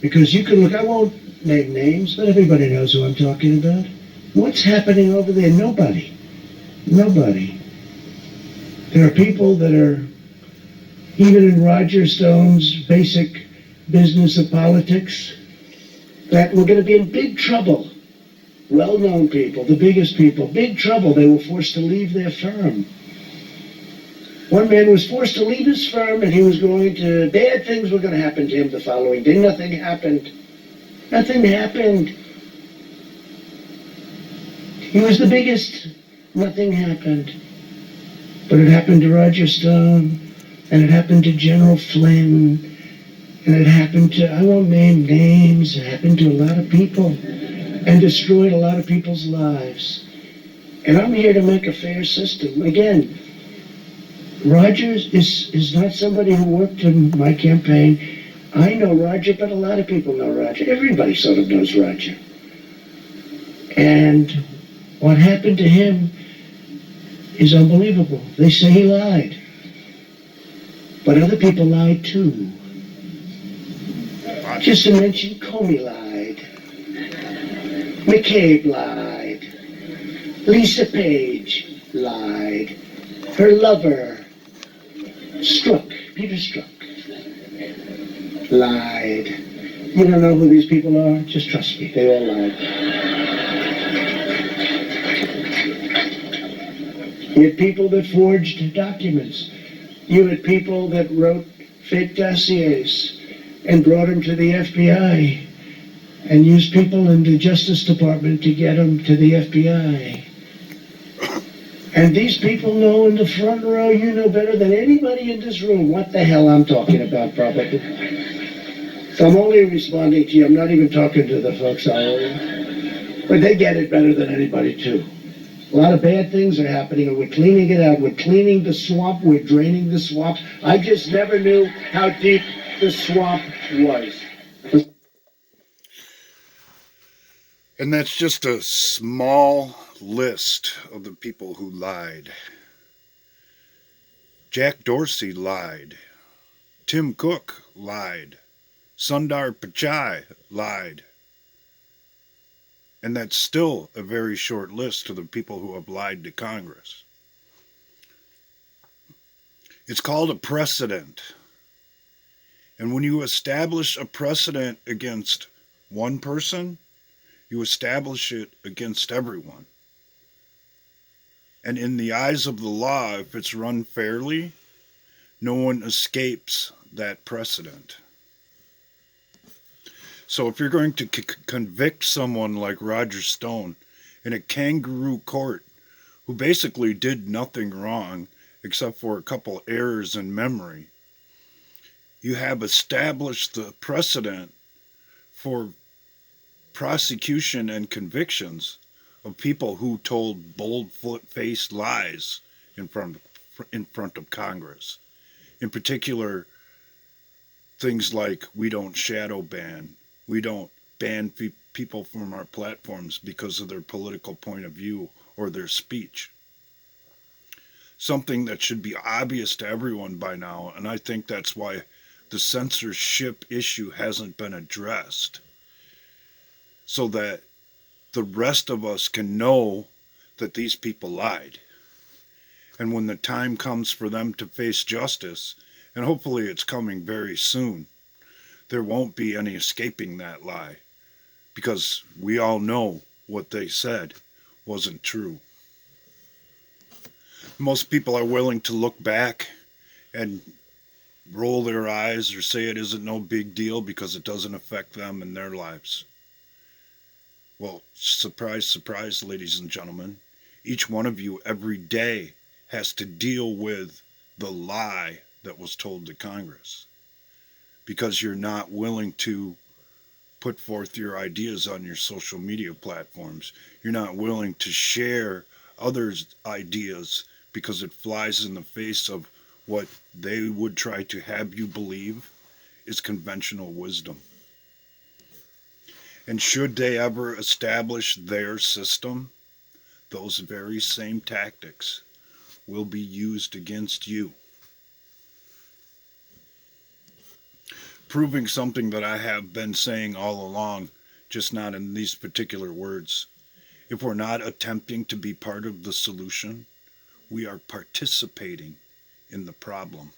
Because you can look, I won't name names, but everybody knows who I'm talking about. What's happening over there? Nobody. Nobody. There are people that are, even in Roger Stone's basic business of politics, that we're going to be in big trouble. Well-known people, the biggest people, big trouble. They were forced to leave their firm. One man was forced to leave his firm, and he was going to, bad things were going to happen to him the following day. Nothing happened. Nothing happened. He was the biggest. Nothing happened. But it happened to Roger Stone, and it happened to General Flynn, and it happened to, I won't name names, it happened to a lot of people, and destroyed a lot of people's lives. And I'm here to make a fair system. Again, Rogers is not somebody who worked in my campaign. I know Roger, but a lot of people know Roger. Everybody sort of knows Roger. And what happened to him is unbelievable. They say he lied. But other people lied too. Just to mention, Comey lied. McCabe lied. Lisa Page lied. Her lover, Peter Strzok, lied. You don't know who these people are? Just trust me, they all lied. You had people that forged documents. You had people that wrote fake dossiers and brought them to the FBI and used people in the Justice Department to get them to the FBI. And these people know in the front row, you know better than anybody in this room what the hell I'm talking about, probably. So I'm only responding to you. I'm not even talking to the folks out there. But they get it better than anybody, too. A lot of bad things are happening, and we're cleaning it out. We're cleaning the swamp. We're draining the swamp. I just never knew how deep the swamp was. And that's just a small list of the people who lied. Jack Dorsey lied. Tim Cook lied. Sundar Pichai lied. And that's still a very short list of the people who have lied to Congress. It's called a precedent. And when you establish a precedent against one person, you establish it against everyone. And in the eyes of the law, if it's run fairly, no one escapes that precedent. So if you're going to convict someone like Roger Stone in a kangaroo court who basically did nothing wrong except for a couple errors in memory, you have established the precedent for prosecution and convictions of people who told bold-faced lies in front of Congress. In particular, things like we don't shadow ban, we don't ban people from our platforms because of their political point of view or their speech. Something that should be obvious to everyone by now, and I think that's why the censorship issue hasn't been addressed, so that the rest of us can know that these people lied. And when the time comes for them to face justice, and hopefully it's coming very soon, there won't be any escaping that lie, because we all know what they said wasn't true. Most people are willing to look back and roll their eyes or say it isn't no big deal because it doesn't affect them and their lives. Well, surprise, surprise, ladies and gentlemen, each one of you every day has to deal with the lie that was told to Congress, because you're not willing to put forth your ideas on your social media platforms. You're not willing to share others' ideas because it flies in the face of what they would try to have you believe is conventional wisdom. And should they ever establish their system, those very same tactics will be used against you. proving something that I have been saying all along, just not in these particular words. If we're not attempting to be part of the solution, we are participating in the problem.